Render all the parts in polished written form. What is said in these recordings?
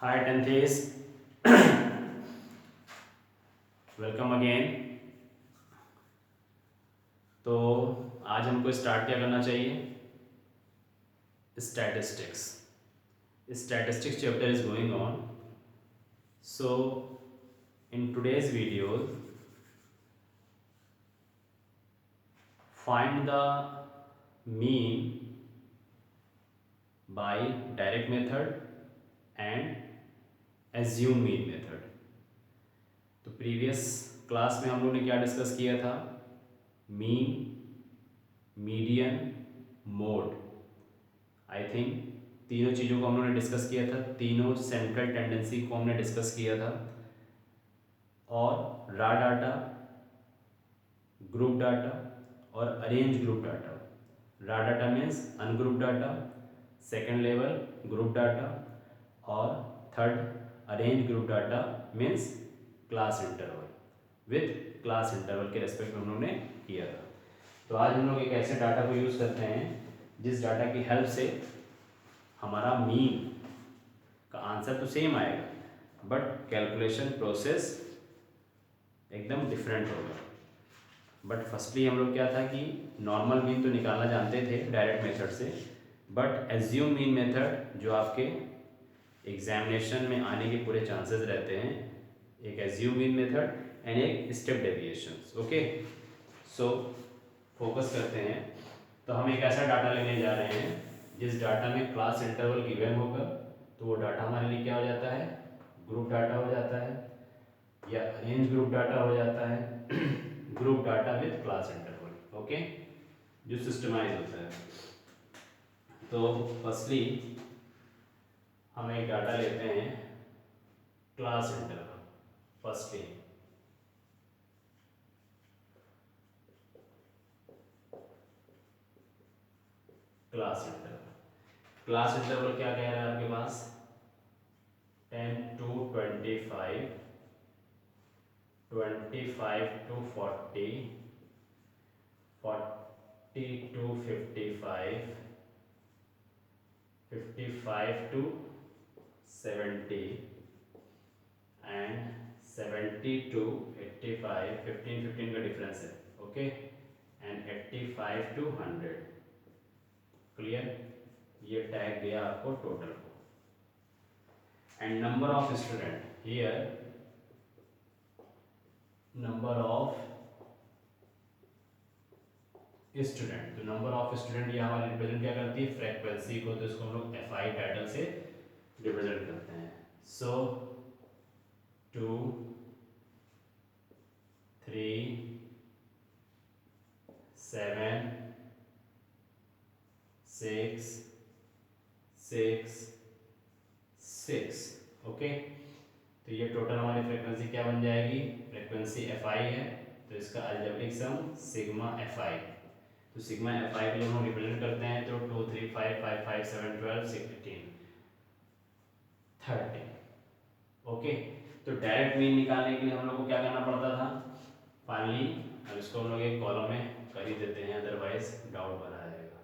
Hi Tenthis, welcome again. तो आज हमको स्टार्ट क्या करना चाहिए? Statistics. Statistics chapter is going on. So in today's video find the mean by direct method and assume mean method. तो previous class में हम लोग ने क्या डिस्कस किया था? Mean, median, mode. I think तीनों चीज़ों को हम लोगों ने डिस्कस किया था, तीनों सेंट्रल टेंडेंसी को हमने डिस्कस किया था। और रा डाटा, ग्रुप डाटा और arrange group data. Raw data means ungroup data, second level group data और third arrange group data means class interval. With class interval के रेस्पेक्ट में हम लोगों ने किया था। तो आज हम लोग एक ऐसे डाटा को यूज़ करते हैं जिस डाटा की हेल्प से हमारा मीन का आंसर तो सेम आएगा बट कैलकुलेशन प्रोसेस एकदम डिफरेंट होगा। बट फर्स्टली हम लोग क्या था कि नॉर्मल मीन तो निकालना जानते थे डायरेक्ट मेथड से, बट एज्यूम मीन मेथड जो आपके एग्जामिनेशन में आने के पूरे चांसेस रहते हैं, एक एज्यूम मीन मेथड एंड एक step deviations. Okay, so focus करते हैं। तो हम एक ऐसा डाटा लेने जा रहे हैं जिस डाटा में क्लास इंटरवल गिवन होगा, तो वो डाटा हमारे लिए क्या हो जाता है? ग्रुप डाटा हो जाता है या अरेंज ग्रुप डाटा हो जाता है group data with class interval. Okay, जो सिस्टमाइज होता है। तो फर्स्टली हम एक डाटा लेते हैं class interval. Firstly class interval. Class interval क्या कह रहा है आपके पास? 10 to 25, 25 to 40, 40 to 55, 55 to 70 and 70 to 85, 15 का डिफरेंस है। Okay, and 85 to 100। क्लियर? ये टैग गया आपको टोटल को। And number of student here, number of student. तो नंबर ऑफ स्टूडेंट ये हमारी रिप्रेजेंट क्या करती है? फ्रीक्वेंसी को। तो इसको हम लोग एफ आई टाइटल से रिप्रेजेंट करते हैं। सो 2, 3, 7, 6, 6, 6। ओके, तो ये टोटल हमारी फ्रीक्वेंसी क्या बन जाएगी? फ्रीक्वेंसी एफ आई है, तो इसका algebraic sum sigma F I. तो सिग्मा एफ आई को जब हम रिप्रेजेंट करते हैं तो 2, 3, 5, 5, 5, 7, 12, 16, 13। ओके, तो डायरेक्ट मीन निकालने के लिए हम लोग को क्या करना पड़ता था? फाइनली अब इसको हम लोग एक कॉलम में कर ही देते हैं, अदरवाइज डाउट बना जाएगा।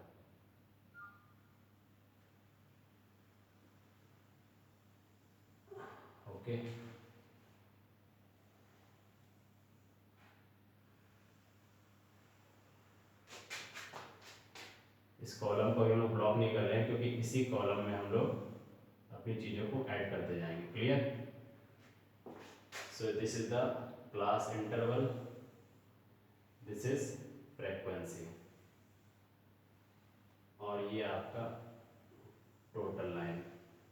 ओके, इस कॉलम को हम लोग ब्लॉक नहीं कर रहे हैं क्योंकि इसी कॉलम में हम लोग अपनी चीज़ों को ऐड करते जाएंगे। Clear? So this is the class interval, this is frequency, और ये आपका टोटल लाइन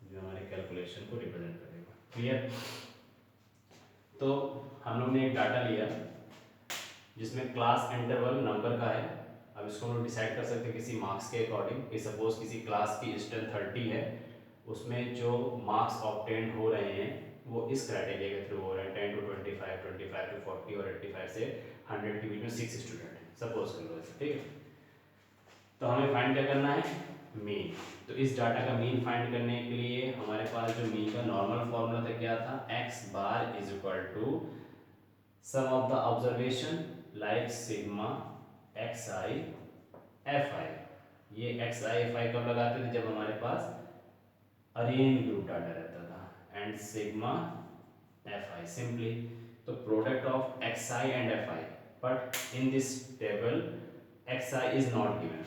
जो हमारे कैलकुलेशन को रिप्रेजेंट करेगा। क्लियर? तो हम लोग ने एक डाटा लिया जिसमें क्लास इंटरवल नंबर का है। अब इसको हम लोग डिसाइड कर सकते हैं किसी मार्क्स के अकॉर्डिंग कि सपोज किसी क्लास की स्ट्रेंथ 30 है, उसमें जो मार्क्स ऑब्टेन हो रहे हैं वो इस क्राइटेरिया के थ्रू हो रहे हैं 10 to 25, 25 to 40 और 85 से 100 के बीच में 6 स्टूडेंट है, सपोज कर लो ऐसे। ठीक है, तो हमें फाइंड क्या करना है? मीन। तो इस डाटा का मीन फाइंड करने के लिए हमारे पास जो मीन का नॉर्मल फॉर्मूला था क्या था? X bar is equal to sum of the observation like sigma X I F I. ये एक्स आई एफ आई कब लगाते थे? जब हमारे पास अरेंज ग्रुप डाटा रहता था। and sigma fi simply. तो product of xi and fi, but in this table xi is not given.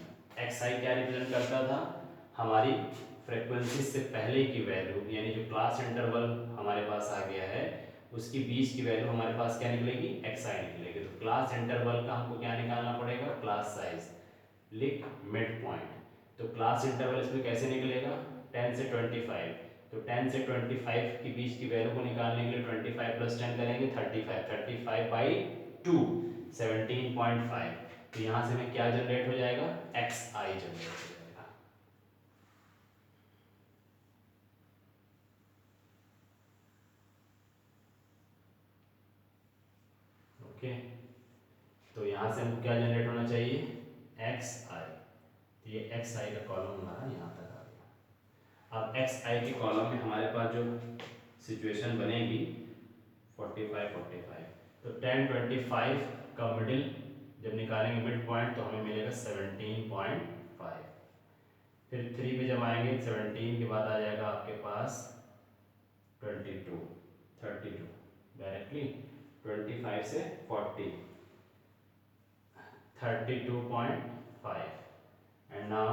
xi क्या रिप्रेजेंट करता था, हमारी फ्रीक्वेंसी से पहले की वैल्यू, यानी जो क्लास इंटरवल हमारे पास आ गया है उसकी बीच की वैल्यू हमारे पास क्या निकलेगी, xi निकलेगी। तो क्लास इंटरवल का हमको क्या निकालना पड़ेगा, क्लास साइज, लिख मिड पॉइंट। तो क्लास इंटरवल इसमें कैसे निकलेगा, 10 से 25, तो 10 से 25 के बीच की वैल्यू को निकालने के लिए 25 प्लस 10 करेंगे 35, 35/2 17.5। तो यहाँ से हमें क्या जनरेट हो जाएगा, xi जनरेट हो जाएगा। ओके, तो यहाँ से हमको क्या जनरेट होना चाहिए, xi। तो ये xi का कॉलम हमारा यहाँ तक आ गया। अब xi के कॉलम में हमारे पास जो सिचुएशन बनेगी 45 45, तो 10 25 का मिडिल जब निकालेंगे मिड पॉइंट तो हमें मिलेगा 17.5। फिर 3 पे जब आएंगे 17 के बाद आ जाएगा आपके पास 22 32, डायरेक्टली 25 से 40 32.5, and now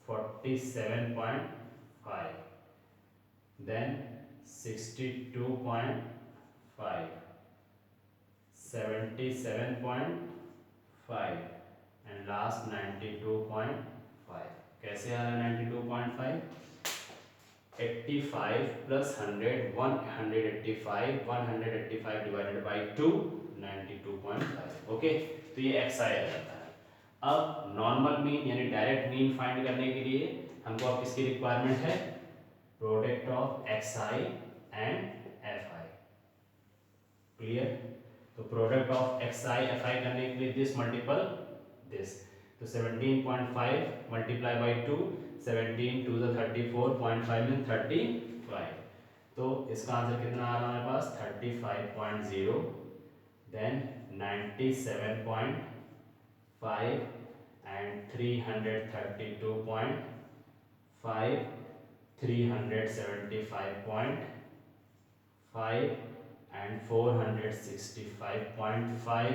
47.5, then 62.5, 77.5 and last 92.5। कैसे आ रहा है 92.5, 85 प्लस 100 185, 185 डिवाइडेड बाई 2 92.5। ओके, तो ये xi आ जाता है। अब नॉर्मल मीन यानी डायरेक्ट मीन फाइंड करने के लिए हमको अब किसकी रिक्वायरमेंट है, product of xi and fi। Clear, तो प्रोडक्ट ऑफ xi fi करने के लिए दिस मल्टीपल दिस, तो 17.5 मल्टीप्लाई बाई 2, 17 2 34.5 मीन 35। तो इसका आंसर कितना आ रहा है हमारे पास 35.0, then 97.5 and 332.5, 375.5 and 465.5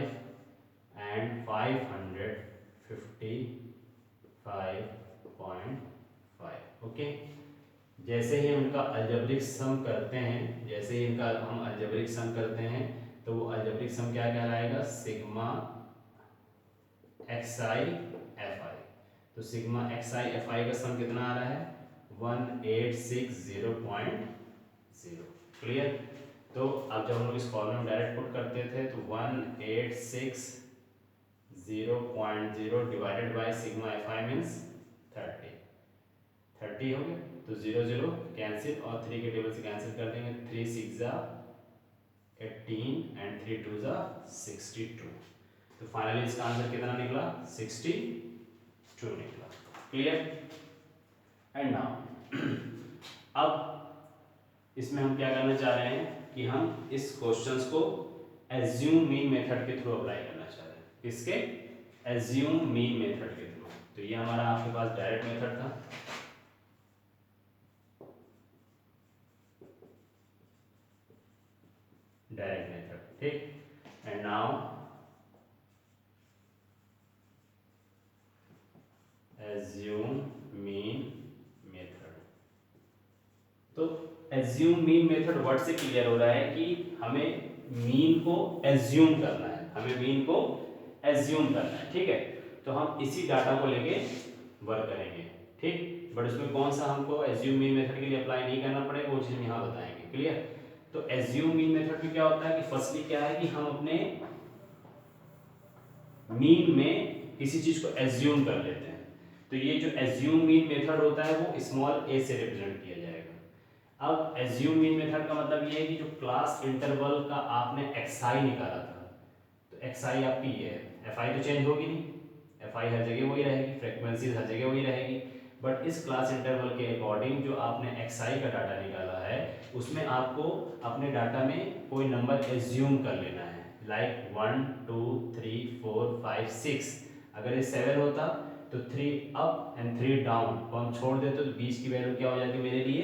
and 555.5। Okay, जैसे ही हम इनका अलजेब्रिक सम करते हैं, जैसे ही इनका हम अलजेब्रिक सम करते हैं तो वो अलजेब्रिक सम क्या कहलाएगा, सिग्मा xi fi। तो सिग्मा xi fi का सम कितना आ रहा है 1860.0। क्लियर, तो अब जब हम लोग इस कॉलम में डायरेक्ट पुट करते थे तो 1860.0 divided by sigma fi means 30 हो गया, तो 0 0 कैंसिल और 3 के टेबल से कैंसिल कर देंगे, 3 6 18 एंड 3 2 62। तो फाइनली इसका आंसर कितना निकला 62 निकला। क्लियर, एंड नाउ अब इसमें हम क्या करना चाह रहे हैं कि हम इस क्वेश्चंस को एज्यूम मीन मेथड के थ्रू अप्लाई करना चाह रहे हैं। किसके, एज्यूम मीन मेथड के थ्रू। तो ये हमारा आपके पास डायरेक्ट मेथड था, डायरेक्ट मेथड, ठीक। And now assume mean method. तो एज्यूम मीन मेथड वर्ड से क्लियर हो रहा है कि हमें मीन को एज्यूम करना है, हमें मीन को एज्यूम करना है, ठीक है। तो हम इसी डाटा को लेके वर्क करेंगे, ठीक। बट उसमें कौन सा हमको एज्यूम मीन मेथड के लिए अप्लाई नहीं करना पड़ेगा वो चीज़ हम यहाँ बताएंगे। क्लियर, तो एज्यूम मीन मेथड में क्या होता है कि फर्स्टली क्या है कि हम अपने मीन में किसी चीज़ को एज्यूम कर लेते हैं। तो ये जो एज्यूम मीन मेथड होता है वो स्मॉल a से रिप्रेजेंट किया जाएगा। अब एज्यूम मीन मेथड का मतलब ये है कि जो क्लास इंटरवल का आपने xi निकाला था, तो xi आपकी ये है, fi तो चेंज होगी नहीं, fi हर जगह वही रहेगी, फ्रीक्वेंसी हर जगह वही रहेगी। बट इस क्लास इंटरवल के अकॉर्डिंग जो आपने xi का डाटा निकाला है उसमें आपको अपने डाटा में कोई नंबर एज्यूम कर लेना है, लाइक 1 2 3 4 5 6। अगर ये 7 होता तो 3 अप एंड 3 डाउन को हम छोड़ देते तो बीच की वैल्यू क्या हो जाती मेरे लिए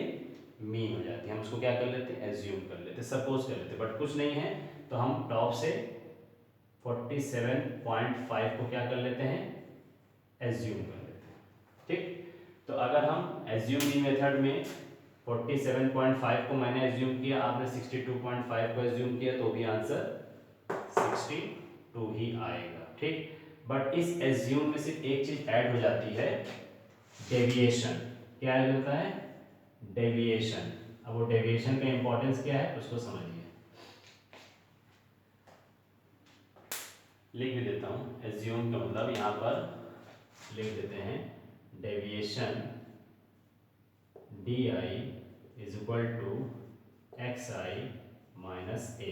मीन हो जाती है, हम उसको क्या कर लेते हैं, एज्यूम कर लेते, सपोज कर लेते, बट कुछ नहीं है तो हम टॉप से 47.5 को क्या कर लेते हैं, एज्यूम कर लेते हैं। ठीक, तो अगर हम एज्यूम मीन मेथड में 47.5 को मैंने एज्यूम किया, आपने 62.5 को एज्यूम किया, तो भी आंसर 62 ही आएगा। ठीक, बट इस एज्यूम में सिर्फ एक चीज ऐड हो जाती है, डेविएशन। क्या ऐड होता है, डेविएशन। अब वो डेविएशन का इंपॉर्टेंस क्या है उसको समझिए, लिख भी देता हूँ। एज्यूम का मतलब यहाँ पर लिख देते हैं, deviation D I is equal to X I minus A.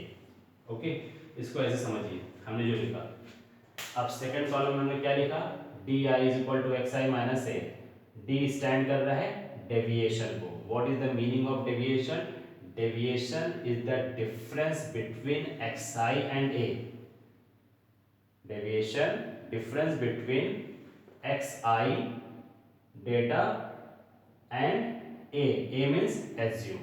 Okay, इसको ऐसे समझिए, हमने जो लिखा, अब सेकंड कॉलम में हमने क्या लिखा, D I is equal to X I minus A. D stand कर रहा है डेविएशन को। What is the meaning of deviation, deviation is the difference between X I and A. Deviation difference between X I data and A means assume.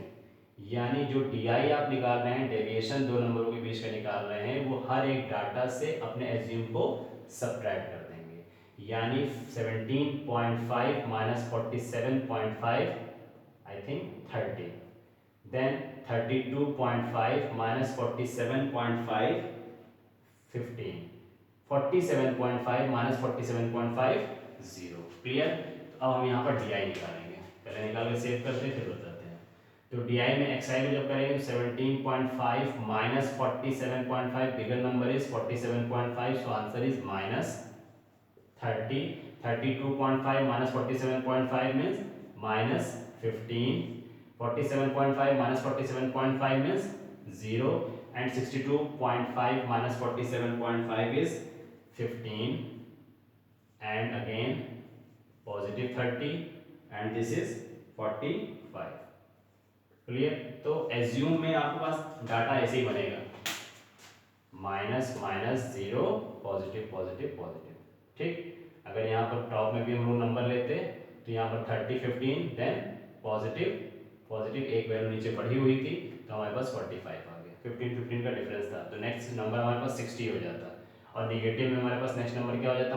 यानी जो D I आप निकाल रहे हैं, डेविएशन दो नंबरों के बीच का निकाल रहे हैं, वो हर एक डाटा से अपने एज्यूम को सब्ट्रैक्ट कर देंगे। यानी 17.5 minus 47.5 I think 30, then 32.5 minus 47.5 15, 47.5 minus 47.5 0। Clear, अब हम यहाँ पर डी आई निकालेंगे, पहले निकाल के सेव करते हैं फिर बताते हैं। तो डी आई में एक्स आई को जब करेंगे तो 17.5 minus 47.5, bigger number is 47.5, so answer is minus 30। 32.5 minus 47.5 means minus 15, 47.5 minus 47.5 means 0, and 62.5 minus 47.5 is 15, and again positive 30, and this is 45। Clear, तो एज्यूम में आपके पास डाटा ऐसे ही बनेगा, minus minus 0, positive positive positive. ठीक, अगर यहाँ पर टॉप में भी हम लोग नंबर लेते तो यहाँ पर 30 15, देन पॉजिटिव पॉजिटिव, एक वैल्यू नीचे बढ़ी हुई थी तो हमारे पास 45 आ गया, 15 15 का डिफरेंस था, तो नेक्स्ट नंबर हमारे पास 60 हो जाता। और निगेटिव में हमारे पास नेक्स्ट नंबर क्या हो जाता,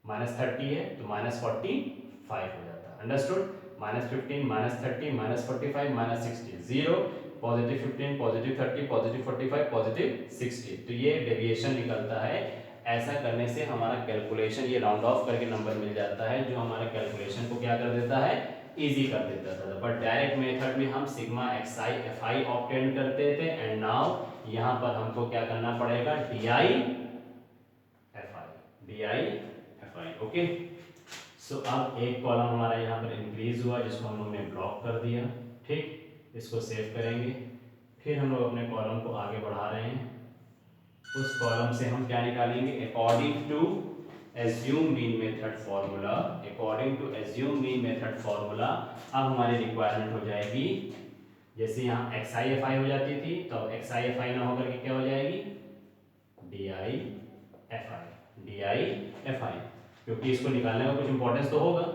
माइनस 30 है तो माइनस 45 हो जाता। Understood, minus 15 minus 30 minus 45 minus 60, 0, positive 15 positive 30 positive 45 positive 60, तो ये डेविएशन निकलता है। ऐसा करने से हमारा कैलकुलेशन ये राउंड ऑफ करके नंबर मिल जाता है, जो हमारे कैलकुलेशन को क्या कर देता है, इजी कर देता था। बट डायरेक्ट मेथड में हम sigma X I F I obtain करते थे, एंड नाउ यहाँ पर हमको क्या करना पड़ेगा, D I F I, D I F I. Okay, so अब एक कॉलम हमारा यहाँ पर इंक्रीज हुआ जिसको हम लोग ने ब्लॉक कर दिया। ठीक, इसको सेव करेंगे, फिर हम लोग अपने कॉलम को आगे बढ़ा रहे हैं। उस कॉलम से हम क्या निकालेंगे, according to assume mean method formula, according to assume mean method formula. अब हमारी रिक्वायरमेंट हो जाएगी, जैसे यहाँ एक्स आई एफ आई हो जाती थी, तो एक्स आई एफ आई ना होकर के क्या हो जाएगी, D I F I, D I F आई, क्योंकि इसको निकालने का कुछ इंपॉर्टेंस तो होगा।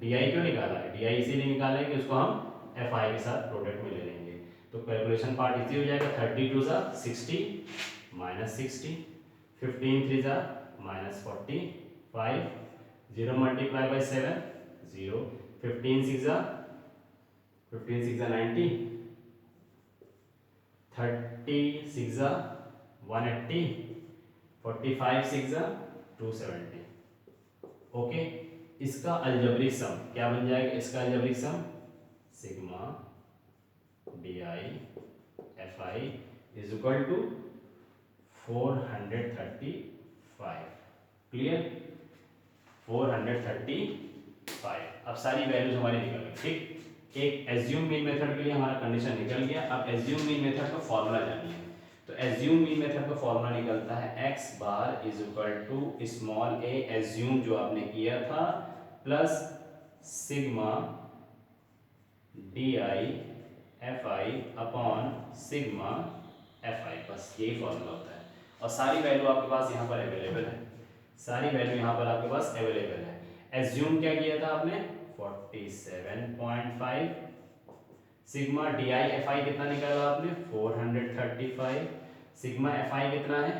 डी आई क्यों निकाला है, डी आई इसीलिए निकाला है कि उसको हम एफ आई के साथ प्रोडक्ट में ले लेंगे। तो कैलकुलेशन पार्ट इजी हो जाएगा, 32 सा 60 माइनस 60, 15 3 सा माइनस 45, 0 मल्टीप्लाई बाई 7 0, 15 6 सा 90, 30 6 सा 180, 45 6 सा 270। ओके, इसका अलजेब्रिक सम क्या बन जाएगा, इसका algebraic sum sigma D I F I is equal to 435। Clear, 435। अब सारी वैल्यूज हमारी निकल गई। ठीक, एक एज्यूम मीन मेथड के लिए हमारा कंडीशन निकल गया। अब एज्यूम मीन मेथड का फॉर्मूला जानिए। तो एज्यूम मीन मेथड का फॉर्मूला निकलता है x bar is equal to small A assume जो आपने किया था plus sigma D I F I upon sigma F I, बस यही फॉर्मूला होता है। और सारी वैल्यू आपके पास यहाँ पर अवेलेबल है, सारी वैल्यू यहाँ पर आपके पास अवेलेबल है। एज्यूम क्या किया था आपने, 47.5 सिग्मा डी आई एफ आई कितना निकाला आपने 435, सिग्मा एफ आई कितना है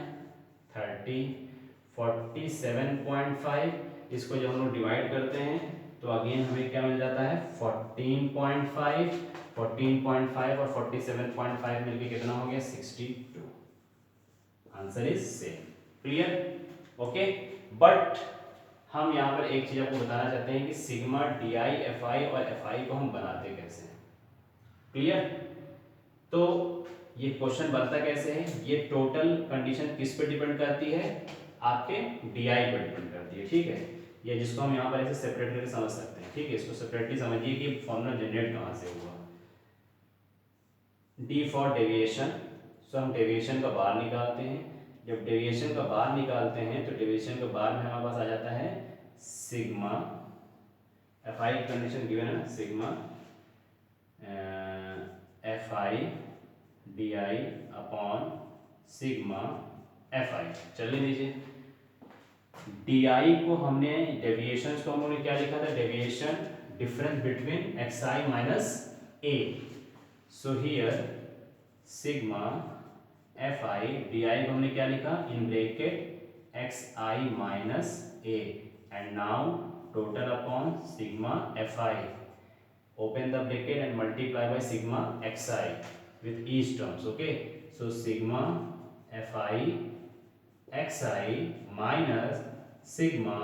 30, 47.5, इसको जब हम लोग डिवाइड करते हैं तो अगेन हमें क्या मिल जाता है 14.5, 14.5 और 47.5 मिलके कितना हो गया 62। Answer is same. Clear? Okay. But हम यहाँ पर एक चीज आपको बताना चाहते हैं कि सिग्मा डी आई एफ आई और एफ आई को हम बनाते कैसे हैं। क्लियर? तो ये क्वेश्चन बनता कैसे है, ये टोटल कंडीशन किस पे डिपेंड करती है, आपके डी आई पर डिपेंड करती है। ठीक है, ये जिसको हम यहाँ पर ऐसे सेपरेट करके समझ सकते हैं। ठीक है, इसको सेपरेटली समझिए कि फॉर्मूला जनरेट कहाँ से हुआ। डी फॉर डेविएशन, सो हम डेविएशन का बार निकालते हैं। जब डेविएशन का बार निकालते हैं तो डेविएशन का बार में हमारे पास आ जाता है सिग्मा एफ आई कंडीशन गिवन है ना, sigma F I D I upon sigma F आई। चलिए दीजिए, डी आई को हमने डेविएशन को हम लोगों ने क्या लिखा था, deviation difference between X I minus A. So here sigma F I D आई को हमने क्या लिखा in bracket x I minus A and now total upon sigma F I, open the bracket and multiply by sigma xi with each terms. Okay, so sigma fi xi minus sigma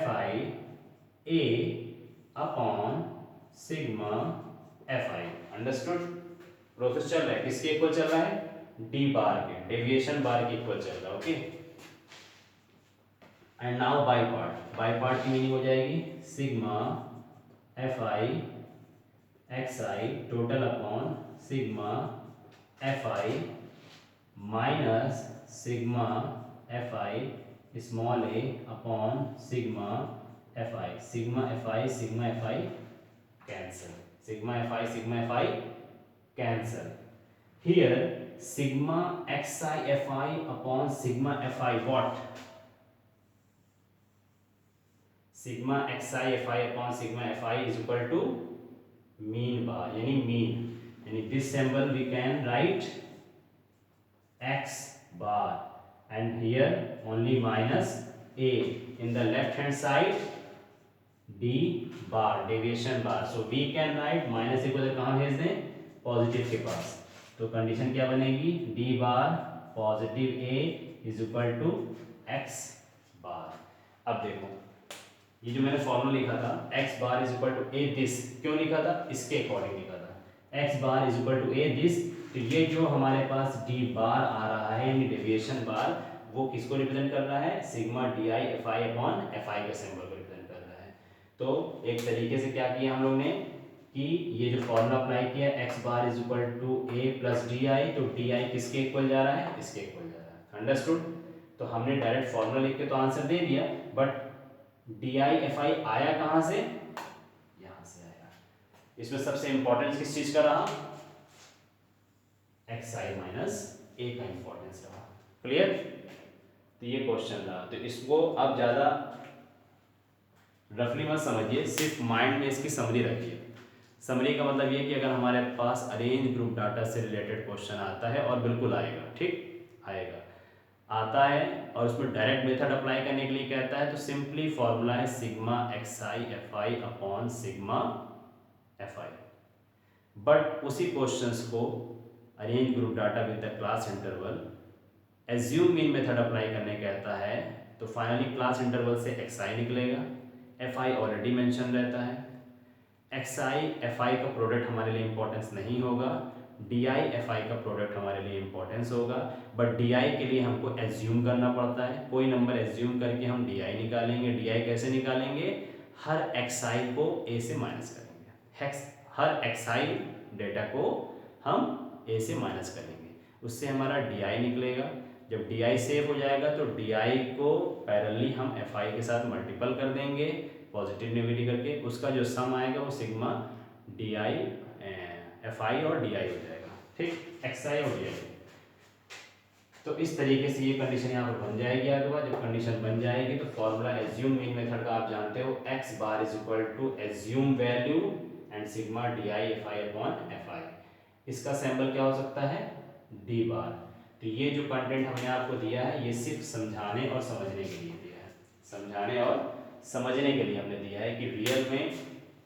fi a upon sigma fi. Understood? Process चल रहा है, किसके equal चल रहा है, D बार के, deviation बार के equal चल रहा है। Okay, and now by part, by part की मीनिंग हो जाएगी sigma F I X I total upon sigma F I minus sigma F I small A upon sigma F I. Sigma F I cancel, sigma F I cancel. Here sigma X I F I upon sigma F I what, sigma X I F I upon sigma F I is equal to mean bar, यानी mean, यानी this symbol we can write X bar and here only minus A in the left hand side D bar, deviation bar. So we can write minus A को कहाँ भेज दें, positive के पास। तो condition क्या बनेगी, D bar positive A is equal to X bar. अब देखो ये जो मैंने फॉर्मूला लिखा था x bar is equal to A this, क्यों लिखा था, इसके अकॉर्डिंग लिखा था, x bar is equal to A this. तो ये जो हमारे पास d बार आ रहा है यानी डेविएशन बार, वो किसको रिप्रेजेंट कर रहा है, sigma D I F I upon F आई के सिंबल को रिप्रेजेंट कर रहा है। तो एक तरीके से क्या किया हम लोग ने कि ये जो फॉर्मूला अप्लाई किया x bar is equal to a plus D I, तो डी आई किसके इक्वल जा रहा है, इसके इक्वल जा रहा है। अंडरस्टूड? तो हमने डायरेक्ट फॉर्मूला लिख के तो आंसर दे दिया, बट डी आई एफ आई आया कहां से, यहां से आया। इसमें सबसे इंपॉर्टेंस किस चीज का रहा, एक्स आई माइनस ए का इंपॉर्टेंस रहा। क्लियर? तो ये क्वेश्चन रहा, तो इसको अब ज्यादा रफली मत समझिए, सिर्फ माइंड में इसकी समरी रखिए। समरी का मतलब ये कि अगर हमारे पास अरेंज ग्रुप डाटा से रिलेटेड क्वेश्चन आता है, और बिल्कुल आएगा, ठीक आएगा, आता है और उसमें डायरेक्ट मेथड अप्लाई करने के लिए कहता है, तो सिंपली फॉर्मूला है sigma X I F I upon sigma F I. But उसी क्वेश्चंस को arrange group data with the class interval assume mean method apply करने कहता है, तो फाइनली क्लास इंटरवल से एक्स आई निकलेगा, एफ आई ऑलरेडी मेंशन रहता है, एक्स आई एफ आई का प्रोडक्ट हमारे लिए इंपॉर्टेंस नहीं होगा, डी आई एफ आई का प्रोडक्ट हमारे लिए इंपॉर्टेंस होगा, बट डी आई के लिए हमको एज्यूम करना पड़ता है, कोई नंबर एज्यूम करके हम डी आई निकालेंगे। डी आई कैसे निकालेंगे, हर एक्स आई को ए से माइनस करेंगे, हर एक्स आई डेटा को हम ए से माइनस करेंगे, उससे हमारा डी आई निकलेगा। जब डी आई सेव हो जाएगा तो डी आई को पैरेलली हम एफ आई के साथ मल्टीपल कर देंगे, पॉजिटिव नेगेटिव करके, उसका जो सम आएगा वो सिग्मा डी आई एफ आई और डी आई हो जाएगा, ठीक, एक्स आई और डी आई। तो इस तरीके से ये कंडीशन यहाँ पर बन जाएगी। आगे बाद जब कंडीशन बन जाएगी तो फॉर्मूला एज्यूम मीन मेथड का आप जानते हो, X bar is equal to assume value and sigma D I F I upon F I. इसका सैम्पल क्या हो सकता है, डी बार। तो ये जो कंटेंट हमने आपको दिया है ये सिर्फ समझाने और समझने के लिए दिया है, समझाने और समझने के लिए हमने दिया है कि रियल में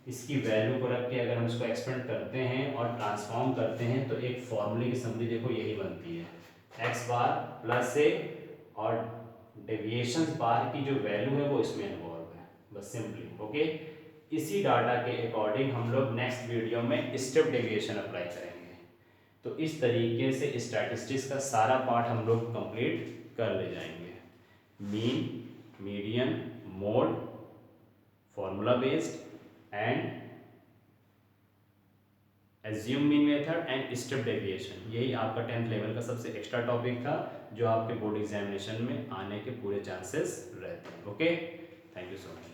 इसकी वैल्यू को रख के अगर हम इसको एक्सपेंड करते हैं और ट्रांसफॉर्म करते हैं तो एक फॉर्मूले की समरी देखो यही बनती है, एक्स बार प्लस ए और डेविएशन बार की जो वैल्यू है वो इसमें इन्वॉल्व है, बस सिंपली। ओके, इसी डाटा के अकॉर्डिंग हम लोग नेक्स्ट वीडियो में स्टेप डेविएशन अप्लाई करेंगे। तो इस तरीके से स्टैटिस्टिक्स का सारा पार्ट हम लोग कंप्लीट कर ले जाएंगे, mean, median, mode, formula based and assume mean method and step deviation. यही आपका 10th लेवल का सबसे एक्स्ट्रा टॉपिक था जो आपके बोर्ड एग्जामिनेशन में आने के पूरे चांसेस रहते हैं। Okay, thank you so much.